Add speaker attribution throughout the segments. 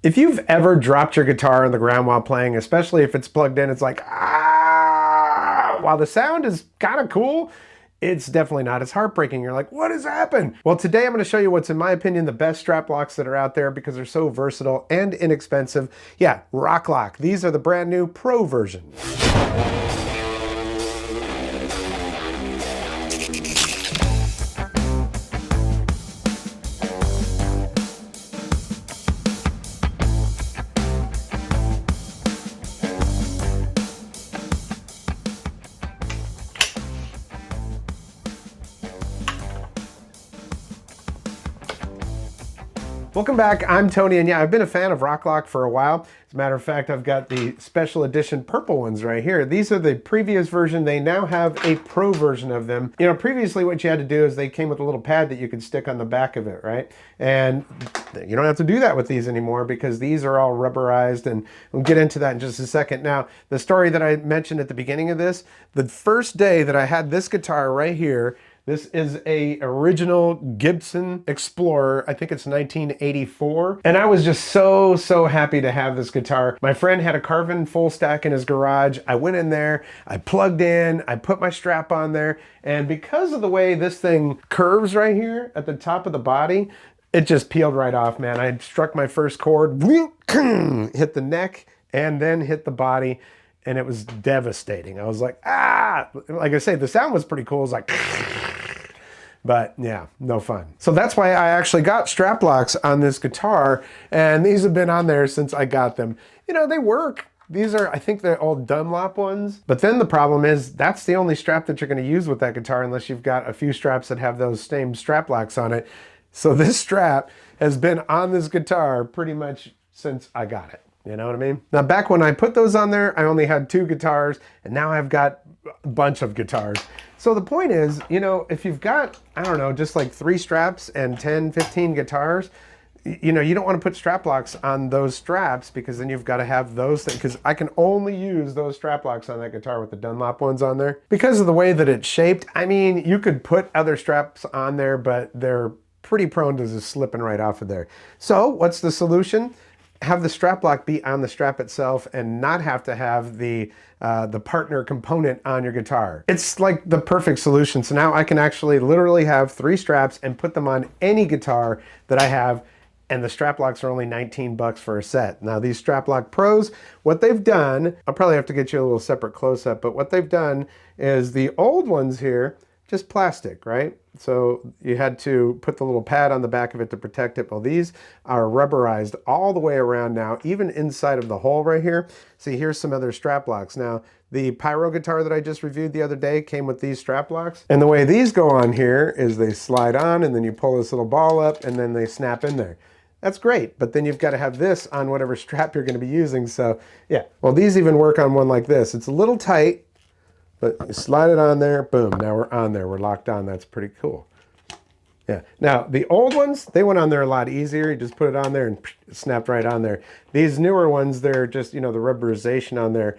Speaker 1: If you've ever dropped your guitar on the ground while playing, especially if it's plugged in, it's like, ah! While the sound is kind of cool, it's definitely not as heartbreaking. You're like, what has happened? Well, today I'm going to show you what's, in my opinion, the best strap locks that are out there because they're so versatile and inexpensive. Yeah, Rok Lok. These are the brand new Pro version. Welcome back, I'm Tony, and yeah, I've been a fan of Rok Lok for a while. As a matter of fact, I've got the special edition purple ones right here. These are the previous version. They now have a Pro version of them. You know, previously what you had to do is they came with a little pad that you could stick on the back of it, right? And you don't have to do that with these anymore because these are all rubberized, and we'll get into that in just a second. Now, the story that I mentioned at the beginning of this, the first day that I had this guitar right here, this is a original Gibson Explorer. I think it's 1984. And I was just so happy to have this guitar. My friend had a Carvin full stack in his garage. I went in there, I plugged in, I put my strap on there. And because of the way this thing curves right here at the top of the body, it just peeled right off, man. I struck my first chord, hit the neck, and then hit the body. And it was devastating. I was like, ah! Like I say, the sound was pretty cool. It was like, but yeah, no fun. So that's why I actually got strap locks on this guitar, and these have been on there since I got them. You know, they work. These are, I think they're old Dunlop ones. But then the problem is that's the only strap that you're going to use with that guitar unless you've got a few straps that have those same strap locks on it. So this strap has been on this guitar pretty much since I got it. You know what I mean? Now, back when I put those on there, I only had 2 guitars, and now I've got a bunch of guitars. So the point is, you know, if you've got, I don't know, just like 3 straps and 10, 15 guitars, you know, you don't want to put strap locks on those straps because then you've got to have those things, because I can only use those strap locks on that guitar with the Dunlop ones on there. Because of the way that it's shaped, I mean, you could put other straps on there, but they're pretty prone to just slipping right off of there. So what's the solution? Have the strap lock be on the strap itself and not have to have the partner component on your guitar. It's like the perfect solution. So now I can actually literally have 3 straps and put them on any guitar that I have, and the strap locks are only 19 bucks for a set. Now these Strap Lock Pros, what they've done, I'll probably have to get you a little separate close-up, but what they've done is the old ones here, just plastic, right? So you had to put the little pad on the back of it to protect it. Well, these are rubberized all the way around now, even inside of the hole right here. See, here's some other strap locks. Now, the Pyro guitar that I just reviewed the other day came with these strap locks. And the way these go on here is they slide on, and then you pull this little ball up, and then they snap in there. That's great, but then you've got to have this on whatever strap you're going to be using. So yeah, well, these even work on one like this. It's a little tight, but you slide it on there, boom, now we're on there, we're locked on. That's pretty cool. Yeah, now the old ones, they went on there a lot easier. You just put it on there and it snapped right on there. These newer ones, they're just, you know, the rubberization on there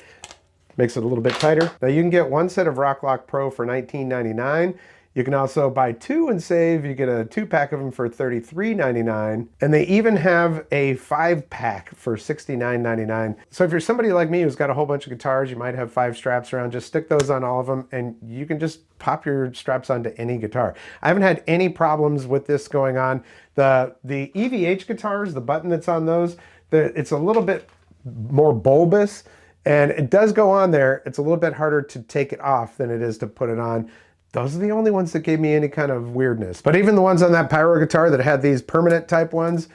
Speaker 1: makes it a little bit tighter. Now you can get 1 set of Rok Lok Pro for $19.99. You can also buy 2 and save. You get a 2-pack of them for $33.99. And they even have a 5-pack for $69.99. So if you're somebody like me who's got a whole bunch of guitars, you might have 5 straps around, just stick those on all of them and you can just pop your straps onto any guitar. I haven't had any problems with this going on. The EVH guitars, the button that's on those, it's a little bit more bulbous, and it does go on there. It's a little bit harder to take it off than it is to put it on. Those are the only ones that gave me any kind of weirdness. But even the ones on that Pyro guitar that had these permanent type ones,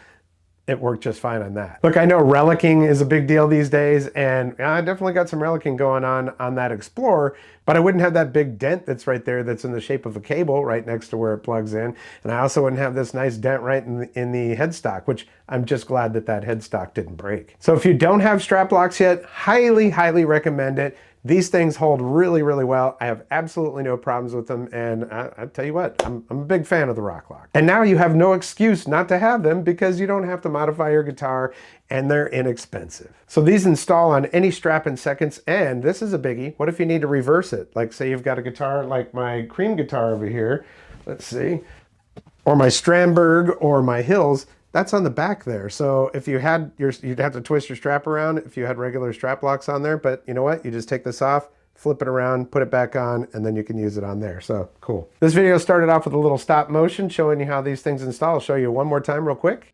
Speaker 1: it worked just fine on that. Look, I know relicking is a big deal these days, and I definitely got some relicking going on that Explorer, but I wouldn't have that big dent that's right there that's in the shape of a cable right next to where it plugs in. And I also wouldn't have this nice dent right in the headstock, which I'm just glad that that headstock didn't break. So if you don't have strap locks yet, highly recommend it. These things hold really well. I have absolutely no problems with them, and I tell you what, I'm a big fan of the Rok Lok. And now you have no excuse not to have them because you don't have to modify your guitar, and they're inexpensive. So these install on any strap in seconds, and this is a biggie. What if you need to reverse it? Like say you've got a guitar like my Cream guitar over here, let's see, or my Strandberg or my Hills. that's on the back there. So if you had you'd have to twist your strap around if you had regular strap locks on there, but you know what? You just take this off, flip it around, put it back on, and then you can use it on there. So cool. This video started off with a little stop motion showing you how these things install. I'll show you one more time real quick.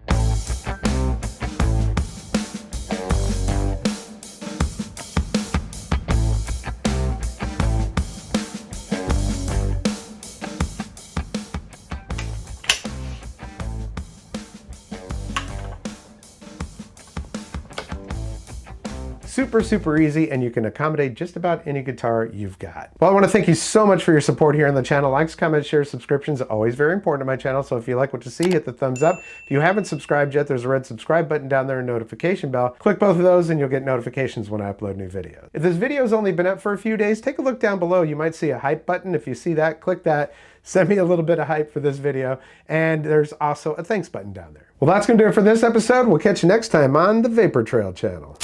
Speaker 1: Super easy, and you can accommodate just about any guitar you've got. Well, I want to thank you so much for your support here on the channel. Likes, comments, shares, subscriptions, always very important to my channel. So if you like what you see, hit the thumbs up. If you haven't subscribed yet, there's a red subscribe button down there and notification bell. Click both of those and you'll get notifications when I upload new videos. If this video's only been up for a few days, take a look down below. You might see a hype button. If you see that, click that. Send me a little bit of hype for this video. And there's also a thanks button down there. Well, that's going to do it for this episode. We'll catch you next time on the Vapor Trail channel.